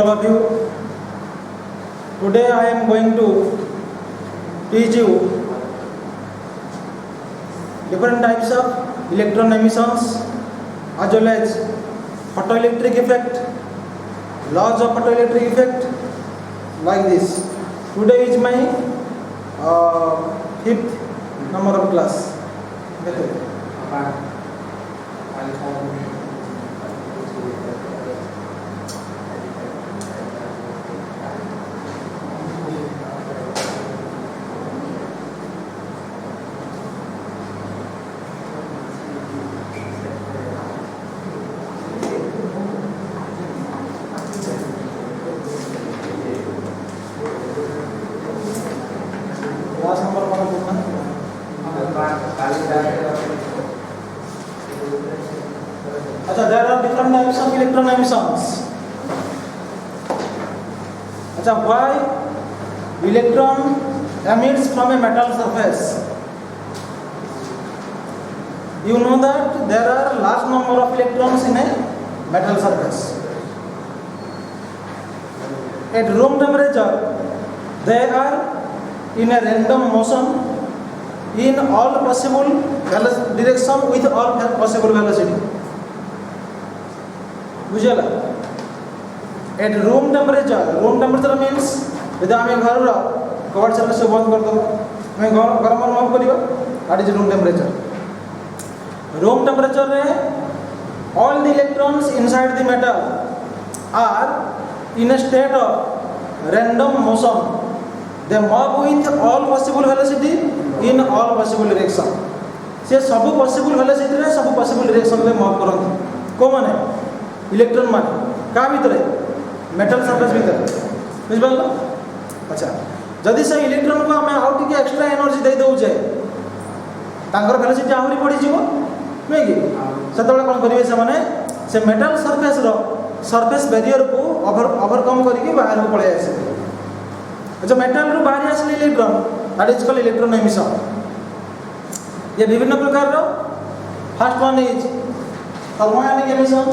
All of you, today I am going to teach you different types of electron emissions as well as photoelectric effect, laws of photoelectric effect, like this. Today is my fifth number of class. Class number कौन पूछना? अच्छा, there are different types of electron emissions. अच्छा, why electron emits from a metal surface? You know that there are large number of electrons in a metal surface. At room temperature, they are in a random motion in all possible direction with all possible velocity. बुझेला? At room temperature means यदि आम घर कबाड़ चल से बंद कर दो आम गरम अनुभव करियो that is room temperature. Room temperature रे all the electrons inside the metal are in a state of random motion. They move with all possible velocity in all possible direction. से सब possible velocity रे सब possible direction रे move करते. को माने electron माने का भीतर मेटल सरफेस भीतर बुझ पालो. अच्छा, जदि से इलेक्ट्रॉन को हमें आउ टिके एक्स्ट्रा एनर्जी दे दउ जे तांकर वेलोसिटी आहुरी बढ़ी जीवो नै कि सेतबेले कोन करिवे से माने से मेटल सरफेस रो सरफेस बैरियर को ओवरकम करके बाहर को पळे आसे. अच्छा, मेटल रू बाहर आसले electron that is called electron emission. ये विभिन्न प्रकार रो. First one is thermionic emission.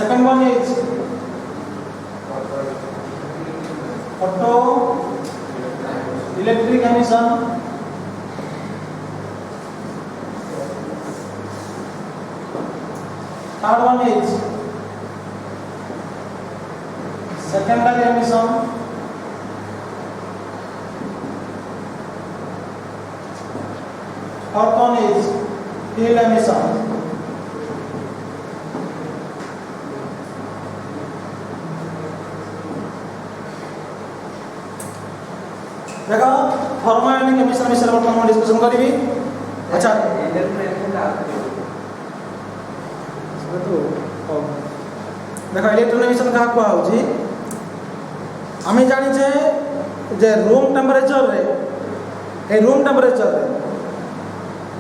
Second one is photo electric emission. Third one is secondary emission. Fourth one is field emission. देखो थर्मोआयनिक एमिशन विषय बर्तमान डिस्कशन करी. अच्छा, देखो इलेक्ट्रॉन एमिशन क्या कहूँ आम जाचे जे रूम टेम्परेचर रे ए रूम टेम्परेचर रे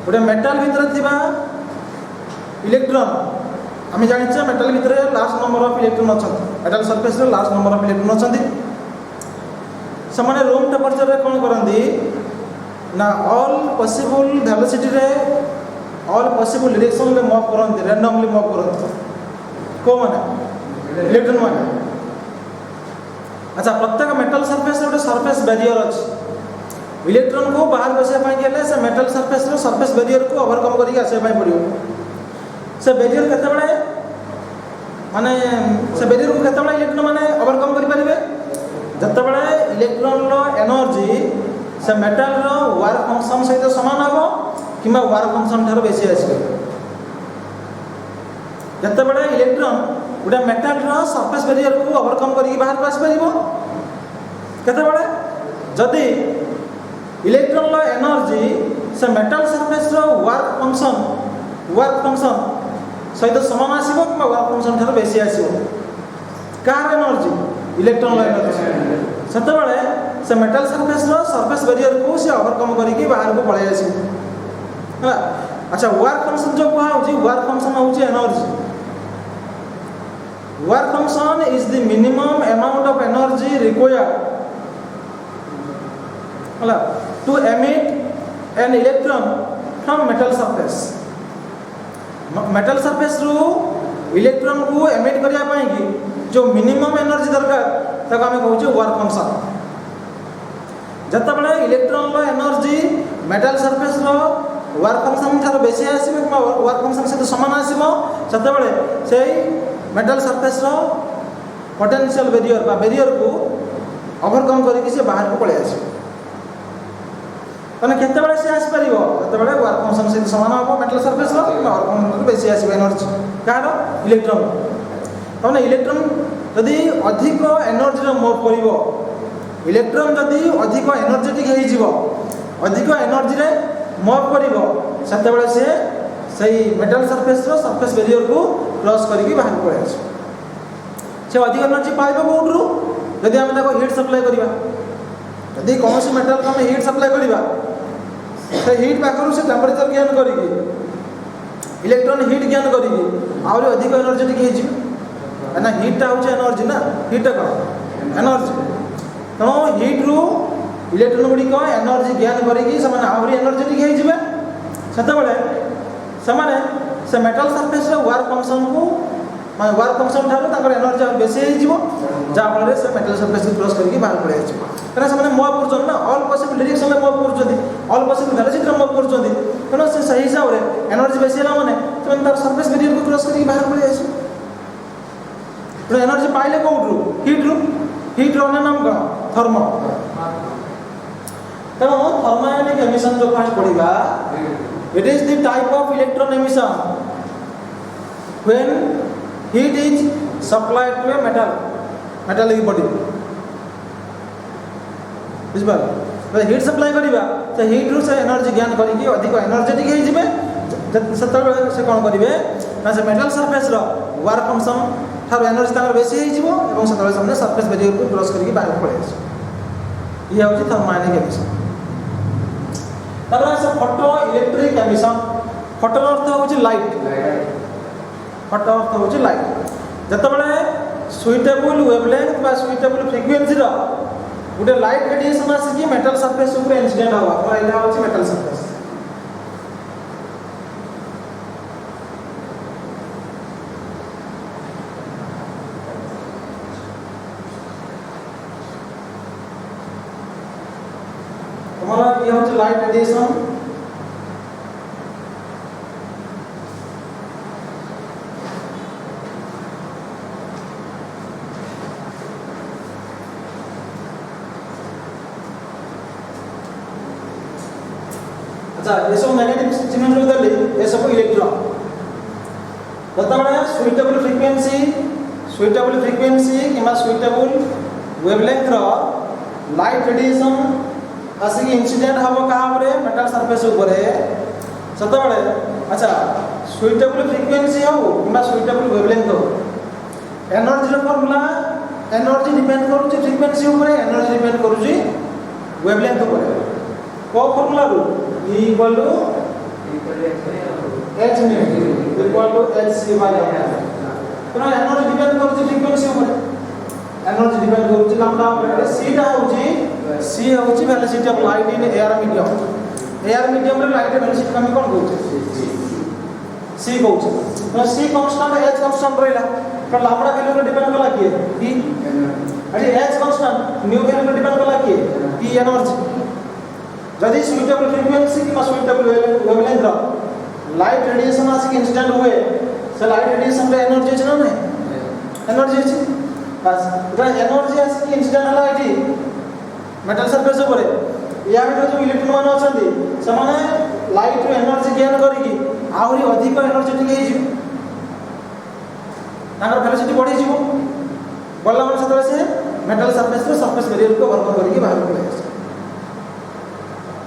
गोटे मेटल भितर थिबा इलेक्ट्रॉन आम जाचे मेटल भितर लास्ट नंबर ऑफ इलेक्ट्रॉन अच्छा मेटल सरफेस रे लास्ट नंबर ऑफ इलेक्ट्रॉन अच्छा से मैंने रूम टेम्परेचर रे कौन करती ना ऑल पॉसिबल वेलोसिटी रे ऑल पॉसिबल डायरेक्शन रे मूव करती रैंडमली मूव करती को माने इलेक्ट्रॉन माने. अच्छा, प्रत्येक मेटल सरफेस रे गोटे सरफेस बैरियर अच्छी. इलेक्ट्रॉन को बाहर बसैया गले से मेटल सरफेस रे सरफेस बैरियर को ओवरकम करके आसवा पड़ो. से बैरियर केतेबेले माने से बैरियर को केतेबेले इलेक्ट्रॉन माने ओवरकम करि परिबे जतबेले इलेक्ट्रॉन रो एनर्जी से मेटल रो वर्क फंक्शन सहित समान हबो किबा वर्क फंक्शन थारो बेसी आसीबो. जतबेले इलेक्ट्रॉन गोटे मेटल रो सरफेस बैरियर को ओवरकम करके बाहर को आसी परिबो केतेबेले जदि इलेक्ट्रॉन रो एनर्जी से मेटल सरफेस रो वर्क फंक्शन सहित समान आसीबो किबा वर्क फंक्शन थारो बेसी आसीबो. कार एनर्जी इलेक्ट्रॉन रो एनर्जी सेतबेले से मेटल सरफेस रो सरफेस बैरियर को से ओवरकम करके बाहर को पळे आसीबो. अच्छा, वर्क फंक्शन जो कहा वर्क फंक्शन हूँ energy work function is the minimum amount of energy required to emit an electron from metal surface. metal surface रू इलेक्ट्रॉन को एमिट करिया पाई कि जो मिनिमम एनर्जी दरकार ताको आमे कहूचे वर्क फंक्शन. जत्ता बळे इलेक्ट्रॉन रो एनर्जी मेटल सरफेस रो work function थारो बेसी आसीबो कि वर्क फंक्शन से समान आसीबो जत्ता बळे सेही मेटल सरफेस रो पोटेंशियल बैरियर बा बैरियर को ओवरकम करी कि से बाहर को पळे आसीबो. तने केते बळे से आसी परिबो केते बळे वर्क फंक्शन से समान होबो मेटल सरफेस रो वर्क फंक्शन बेसी आसीबो एनर्जी कारो इलेक्ट्रॉन. तने इलेक्ट्रॉन यदि अधिक एनर्जी रो मूव करिवो इलेक्ट्रॉन जदि अधिक एनर्जेटिक हो जीवो अधिक एनर्जी रे मूव करिवो सेते बेले से सही मेटल सरफेस रो सरफेस बैरियर को क्रॉस करिकि बाहर पळे आछे. से अधिक एनर्जी पाइबो कोठरू यदि हम ताको हीट सप्लाई करिवा यदि कोनोसी मेटल को हम हीट सप्लाई करिवा से हीट पाखरु से टेंपरेचर गेन करिकि इलेक्ट्रॉन हीट गेन करिकि आउरी अधिक एनर्जेटिक हो जीवो ना हीट टा होचे एनर्जी ना हीट टा कोन एनर्जी तो हीट रू इलेक्ट्रॉन गुड़िक एनर्जी गेन करिकि समान आउरी एनर्जेटिक हो जिवे सेते बेले समान से मेटल सरफेस रे वर्क फंक्शन को वर्क फंक्शन थारो ताकर एनर्जी और बेसी हो जिवो जा फल से मेटल सरफेस को क्रॉस करिकि बाहर पळे आछिबो. कना समान मूव करछन ना ऑल पॉसिबल डायरेक्शन में मूव करछथि ऑल पॉसिबल वेलोसिटी रे मूव करछथि कना से सही हिसाब रे एनर्जी बेसी होला माने समान तार सरफेस बैरियर को क्रॉस करिकि बाहर पळे आछिबो. तो एनर्जी पाइले कोठरू हीट रो नाम का थर्मो. तो थर्मोइलेक्ट्रिक एमिशन जो फास्ट पढ़िबा it is the type of electron emission when heat is supplied to a metallic body. बुझबा तो हीट सप्लाई करिबा तो हीट रो से एनर्जी गेन करिकि अधिक एनर्जेटिक हो जिवे सतबे से कोन करिवे ना से मेटल सरफेस रो वर्क फंक्शन थार एनर्जी तार बेसी हो जिवो एवं सतबे सामने सरफेस बैरियर को क्रॉस करिकि बाहर पळे आछे. ये होची थर्मोइलेक्ट्रिक एमिशन. तापर से फोटो इलेक्ट्रिक एमिशन. फोटो अर्थ होची लाइट फोटो अर्थ होची लाइट. जतबेले सुइटेबल वेवलेंथ बा सुइटेबल फ्रीक्वेंसी रो गुटे लाइट रेडिएशन आसी मेटल सरफेस ऊपर इंसिडेंट होवा तो एला होची मेटल सरफेस. हमारा ये होची लाइट रेडिएशन. अच्छा ये सब नेगेटिव चिन्ह जो दली ये सब इलेक्ट्रॉन बता सुइटेबल फ्रीक्वेंसी किमा सुइटेबल वेवलेंथ रो लाइट रेडिएशन आसिक इंसिडेंट हबो कहाँ पर मेटल सरफेस ऊपर सत बड़े. अच्छा सुइटेबल फ्रीक्वेंसी हो कि सुइटेबल वेवलेंथ हो एनर्जी फॉर्मूला एनर्जी डिपेंड करूची फ्रीक्वेंसी ऊपर एनर्जी डिपेंड करूची वेवलेंथ ऊपर. को फॉर्मूला रू E equal to h nu equal to hc by lambda. तो एनर्जी डिपेंड करूची फ्रीक्वेंसी ऊपर एनर्जी डिपेंड करूची लैम्डा ऊपर. c टा होची velocity of light in air medium रे लाइट वेलोसिटी कमी कोन कहूचे c कहूचे. तो c कांस्टेंट h कांस्टेंट रहला तो लैम्डा वैल्यू पे डिपेंड कला किए e अरे h कांस्टेंट न्यू वैल्यू पे डिपेंड कला किए e एनर्जी. यदि सुइटेबल फ्रीक्वेंसी कि सुइटेबल वेवलेंथ रो लाइट रेडिएशन आसी इंस्टेंट हुए से लाइट रेडिएशन रे एनर्जी छ ना नहीं एनर्जी छ बस इतना एनर्जी आसी इंस्टेंट हला इठी मेटल सरफेस ऊपर या जो इलेक्ट्रॉन मान अछंती से माने लाइट रो एनर्जी गेन करिकि आहुरी अधिक एनर्जेटिक हे जिवो ताकर वेलोसिटी बढ़ी जिवो बोलला मन सतबे से मेटल सरफेस रो सरफेस बैरियर को वर्क करिकि बाहर पळे आसे.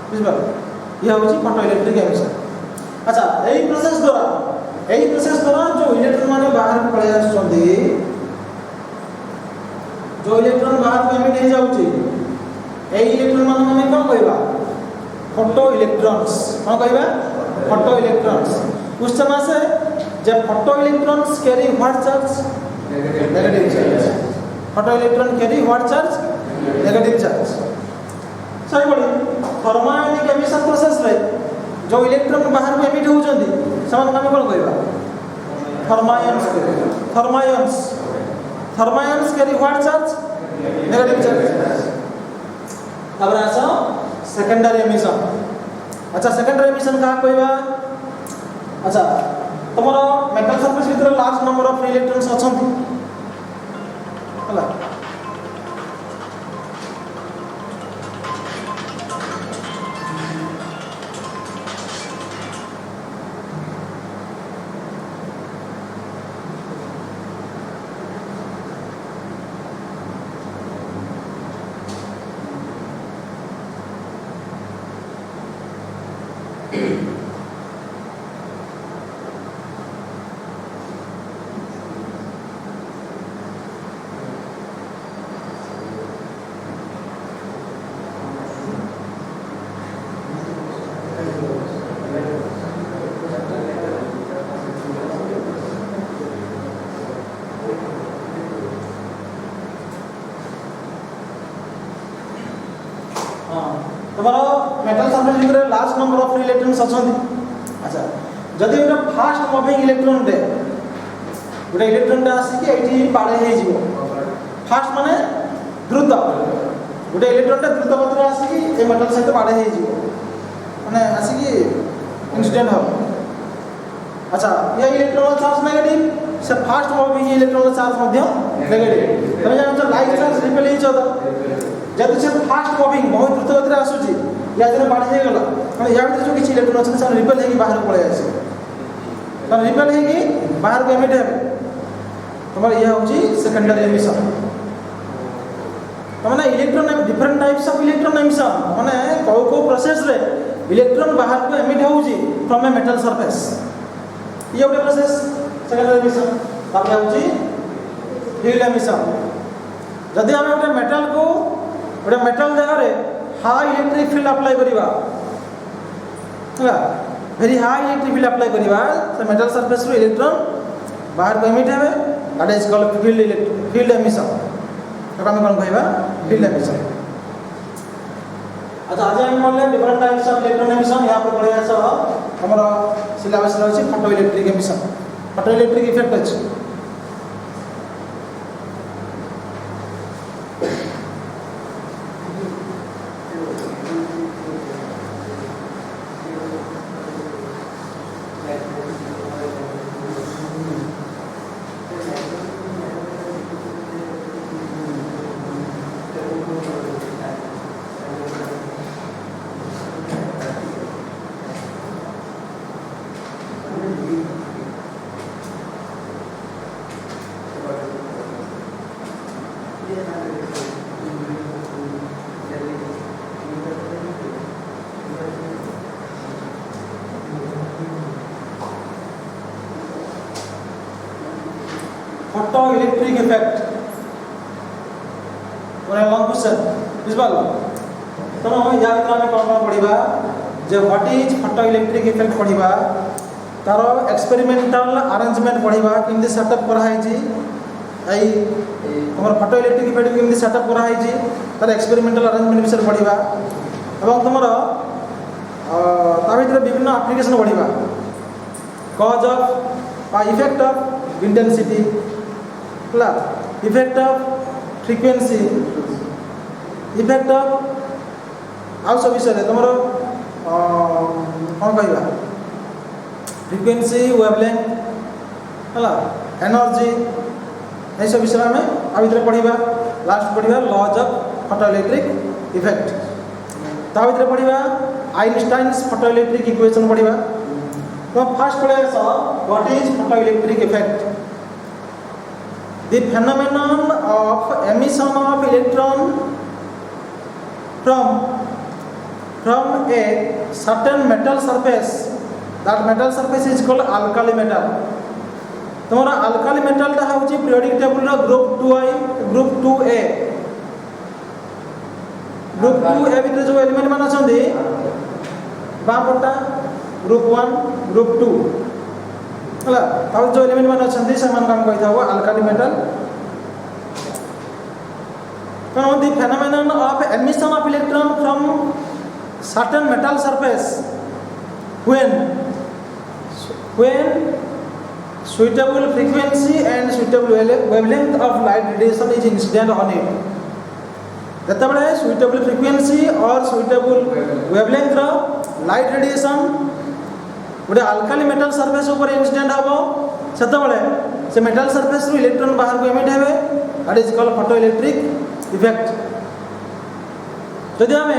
बुझबा ये होची फोटो इलेक्ट्रिक एमिशन. अच्छा एही प्रोसेस द्वारा जो इलेक्ट्रॉन माने बाहर पळे आछंती जो इलेक्ट्रॉन बाहर को एमिट हे जाउची एही इलेक्ट्रॉन मान हम कोन कहबा फोटो इलेक्ट्रॉन्स. कोन कहबा फोटो इलेक्ट्रॉन्स. क्वेश्चन आसे जे photo electrons carry what charge negative charge photo electron carry what charge negative charge सही बड़ी थर्मोआयनिक एमिशन प्रोसेस रे जो इलेक्ट्रॉन बाहर को एमिट होउचंदी समान नाम कोन कहबा thermions thermions carry what charge negative charge अब आसा सेकेंडरी एमिशन अच्छा सेकेंडरी एमिशन का कहबा अच्छा तुमरो मेटल सरफेस भीतर लार्ज नंबर ऑफ इलेक्ट्रॉन्स अछंती हला तुम्हारा मेटल सरफेस भीतर लार्ज नंबर ऑफ इलेक्ट्रॉन्स अछंती अच्छा जदि गोटे फास्ट मूविंग इलेक्ट्रॉन रे गोटे इलेक्ट्रॉन आसी कि एठी बाड़े हे जीवो फास्ट माने द्रुत गोटे इलेक्ट्रॉन द्रुत गति आसी कि ए मेटल सहित बाड़े हे जीवो माने आसी कि इंसिडेंट हो अच्छा ये इलेक्ट्रॉन चार्ज नेगेटिव से फास्ट मूविंग इलेक्ट्रॉन चार्ज मध्य नेगेटिव तमे जानो लाइट चार्ज रिपेल हे छदा जदि से फास्ट मूविंग बहुत द्रुत गति आसुची या जने बाढ़ हे गला माने या भीतर जो किछि इलेक्ट्रॉन अछि से रिपेल हे कि बाहर पळे आसी तो रिपेल हे कि बाहर को एमिट हेबे तमर ये होची सेकेंडरी एमिशन तमने electron different types of electron emission माने को प्रोसेस रे इलेक्ट्रॉन बाहर को एमिट होउची फ्रॉम ए मेटल सरफेस ये गोटे प्रोसेस सेकेंडरी एमिशन तापर होची फील्ड एमिशन जदि हम गोटे मेटल को गोटे मेटल जगह रे हाई इलेक्ट्रिक फील्ड अप्लाई करिवा हला very high electric field apply करिवा से मेटल सरफेस रो इलेक्ट्रॉन बाहर को एमिट हेबे that is called field emission तो हम कोन कहबा फील्ड एमिशन अच्छा आज हम बोलले different types of electron emission यहां पर पढ़िया छ हमर सिलेबस रे अछि photo electric emission photo electric effect अछि photo electric effect one long question बुझबाल तो या भीतर आम कौन पढ़ा जे what is photo electric effect पढ़ा तार एक्सपेरिमेंटल अरेंजमेंट पढ़ा केमती सेटअप कराई तुम फोटो इलेक्ट्रिक इफेक्ट केमती सेटअप कराई तार एक्सपेरिमेंटल अरेंजमेंट विषय पढ़ा और तुम ता भीतर विभिन्न एप्लिकेशन पढ़ा cause of effect of intensity effect of frequency effect of आउ सब विषय तुम कौन कह फ्रीक्वेंसी वेवलेंथ है एनर्जी ये सब विषय में आ भीतर पढ़ा लास्ट पढ़ा laws of photo electric effect ता भीतर पढ़ा आइंस्टाइन्स फोटो इलेक्ट्रिक इक्वेशन पढ़ा तो फर्स्ट पढ़ा what is photo electric effect the phenomenon of emission of electron from a certain metal surface that metal surface is called alkali metal तुम्हारा alkali metal टा होची periodic table रो group 2i group 2a group 2a भीतर जो element मान अछंदी बापटा group 1 group 2 है जो element मैंने अच्छा से कही था अल्काली मेटल कौन the phenomenon of emission of electron from certain metal surface when suitable frequency and suitable wavelength of light radiation is incident on it ଯେତେବେଳେ suitable frequency or suitable wavelength ର light radiation ଗୋଟେ alkali metal surface ଉପରେ incident ହେବ ସେତେବେଳେ ସେ metal surface ରୁ electron ବାହାରକୁ emit ହେବେ that is called photoelectric effect ଯଦି ଆମେ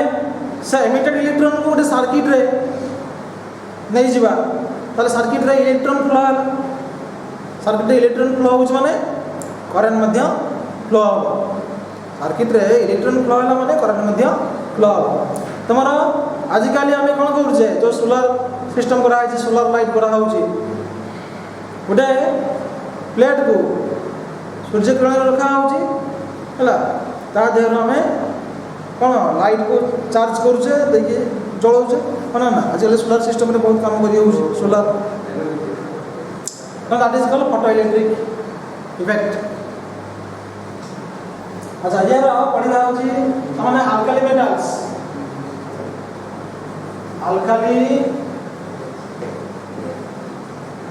ସେ emitted electron को ଗୋଟେ circuit रे नहीं जीवा ताले सर्किट रे इलेक्ट्रॉन फ्लो सर्किट रे इलेक्ट्रॉन फ्लो होछ माने करंट मध्य फ्लो सर्किट रे इलेक्ट्रॉन फ्लो होला माने करंट मध्य फ्लो तमरा आज काली हमें कोन करूछे जो सोलर सिस्टम करा है सोलर लाइट करा होछि गोटे प्लेट को सूर्य किरण रखा होछि हला ता देहर हमें कोन लाइट को चार्ज करूछे देखिए जलाऊे ना ना आजकल सोलर सिस्टम में बहुत काम करी solar that is called photo electric effect अच्छा ये पढ़ा होने alkali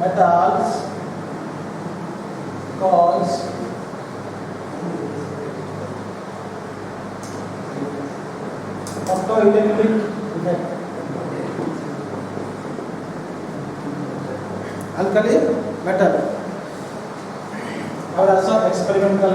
metals cause photo electric alkali metal और ऐसा एक्सपेरिमेंटल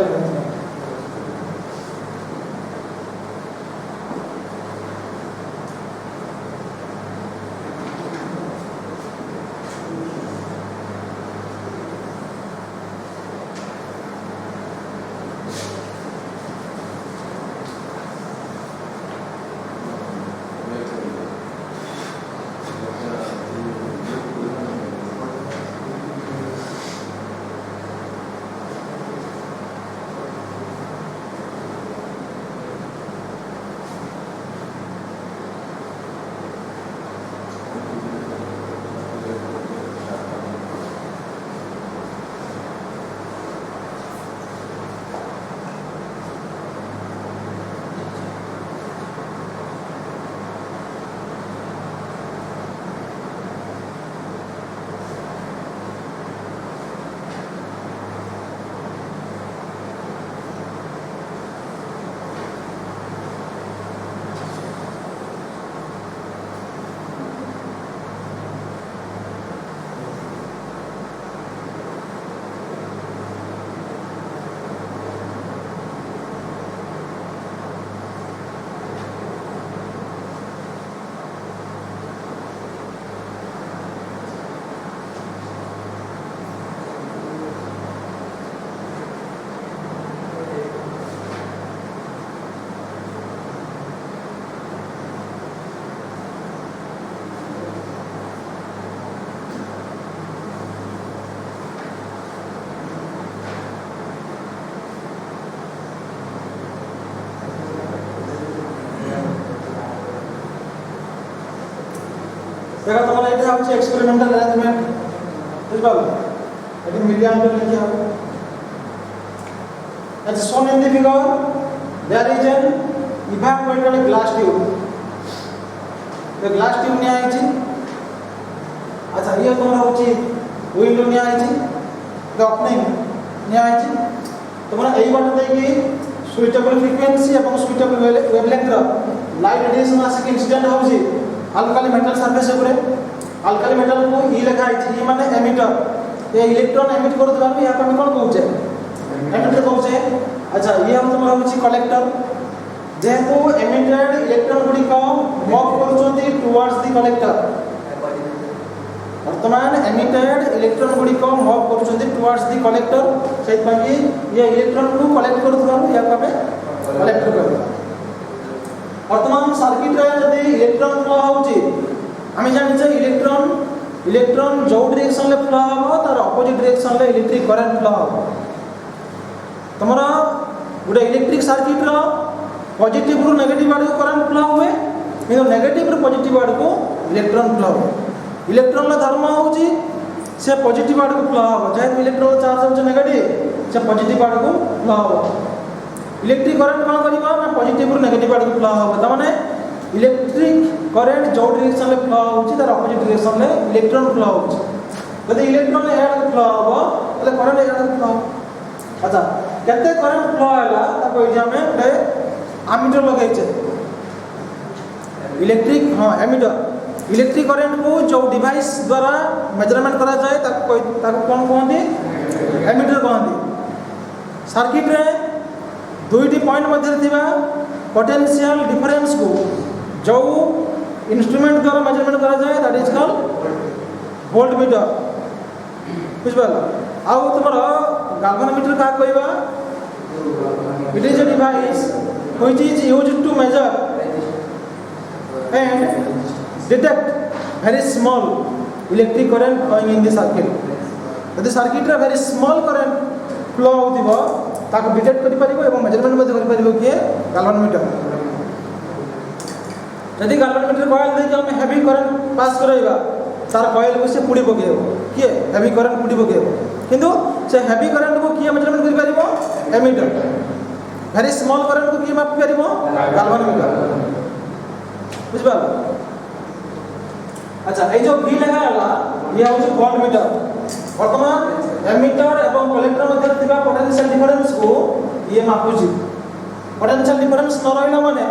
देखा तुम्हारा ये है एक्सपेरिमेंटल अरेंजमेंट बुझ पाओ ये मिलियन पे लिखा है as shown in the figure there is an evaporated glass tube the glass tube निया है जी अच्छा ये तुम्हारा होची विंडो निया है जी the opening निया है जी तुम्हारा यही बात है कि सुइटेबल फ्रीक्वेंसी और सुइटेबल वेवलेंथ रो लाइट रेडिएशन आसे इंसिडेंट होची अल्काली मेटल सरफेस ऊपर अल्काली मेटल को ई लिखा है ई माने एमिटर ये इलेक्ट्रॉन एमिट कर दबार या हम कोन कहउछे एमिटर कहउछे अच्छा ये हम तुम होची कलेक्टर जेहेतु एमिटेड इलेक्ट्रॉन गुडी को मूव करछोंती टुवर्ड्स द कलेक्टर वर्तमान एमिटेड इलेक्ट्रॉन गुडी को मूव करछोंती टुवर्ड्स द कलेक्टर सेत बाकी ये इलेक्ट्रॉन को कलेक्ट कर दबार या हमें कलेक्टर कर वर्तमान सर्किट रे जदी इलेक्ट्रॉन फ्लो होची हमें जानिछे इलेक्ट्रॉन जो डायरेक्शन ले फ्लो हो तार अपोजिट डायरेक्शन ले इलेक्ट्रिक करंट फ्लो हो तमरा गुडे इलेक्ट्रिक सर्किट रो पॉजिटिव रु नेगेटिव आड़ को करंट फ्लो हुए किंतु नेगेटिव रु पॉजिटिव आड़ को इलेक्ट्रॉन फ्लो हो इलेक्ट्रॉन ला धर्म होची से पॉजिटिव आड़ को फ्लो हम जेहेतु इलेक्ट्रॉन चार्ज होचे नेगेटिव से पॉजिटिव आड़ को फ्लो हम इलेक्ट्रिक करंट कौन करिबा ना पॉजिटिव रु नेगेटिव आड़ को फ्लो हम त माने इलेक्ट्रिक करंट जो डायरेक्शन ले फ्लो होची तार ऑपोजिट डायरेक्शन ले इलेक्ट्रॉन फ्लो होची यदि इलेक्ट्रॉन ए आड़ को फ्लो हो तले करंट ए आड़ को फ्लो अच्छा केते करंट फ्लो हैला ताको एग्जाम में गोटे एमीटर लगाइछे इलेक्ट्रिक हां एमीटर इलेक्ट्रिक करंट को जो डिवाइस द्वारा मेजरमेंट करा जाए ताको कोन कहंती एमीटर कहंती सर्किट रे दुईटी पॉइंट मध्य थिबा पोटेंशियल डिफरेंस को जो इंस्ट्रूमेंट द्वारा मेजरमेंट करा जाए दैट इज कॉल्ड वोल्टमीटर बुझबल आउ तुमर galvanometer का कहबा it is a device which is used to measure and detect very small electric current flowing in the circuit यदि सर्किट रे very small current flow होतिबो ताको डिटेक्ट करि परिबो एवं मेजरमेंट मध्ये करि परिबो कि galvanometer यदि galvanometer कॉइल दे हम हेवी करंट पास करैबा तार कॉइल को से पुडी पकेबो कि हेवी करंट पुडी पकेबो किंतु से हेवी करंट को किया मेजरमेंट करि परिबो एमीटर very small करंट को किया माप परिबो galvanometer बुझबा अच्छा ए जो बी लगा हला ये होचे वोल्टमीटर वर्तमान एमीटर एवं कलेक्टर मध्ये थिबा पोटेंशियल डिफरेंस को ये मापुची पोटेंशियल डिफरेंस न रहला माने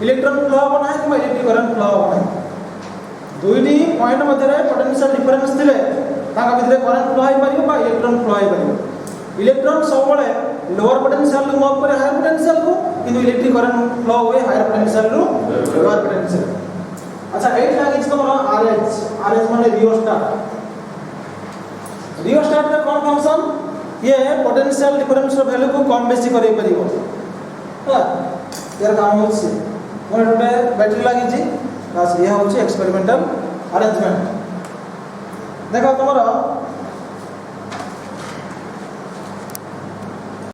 इलेक्ट्रॉन फ्लो हो नाही कि इलेक्ट्रिक करंट फ्लो हो नाही दुईटी पॉइंट मध्ये रे पोटेंशियल डिफरेंस थिले ताका भितरे करंट फ्लो होई परिबो बा इलेक्ट्रॉन फ्लो होई परिबो इलेक्ट्रॉन सबले लोअर पोटेंशियल रु मूव करे हायर पोटेंशियल को किंतु इलेक्ट्रिक करंट फ्लो होए हायर पोटेंशियल रु लोअर पोटेंशियल अच्छा एट लागिस तमरा आरएच माने रियोस्टाट रे कोन फंक्शन ये पोटेंशियल डिफरेंस रो वैल्यू को कम बेसी करे परिबो हा यार काम होछि मोर गोटे बैटरी लागि छी बस ये होछि एक्सपेरिमेंटल अरेंजमेंट देखो तमरा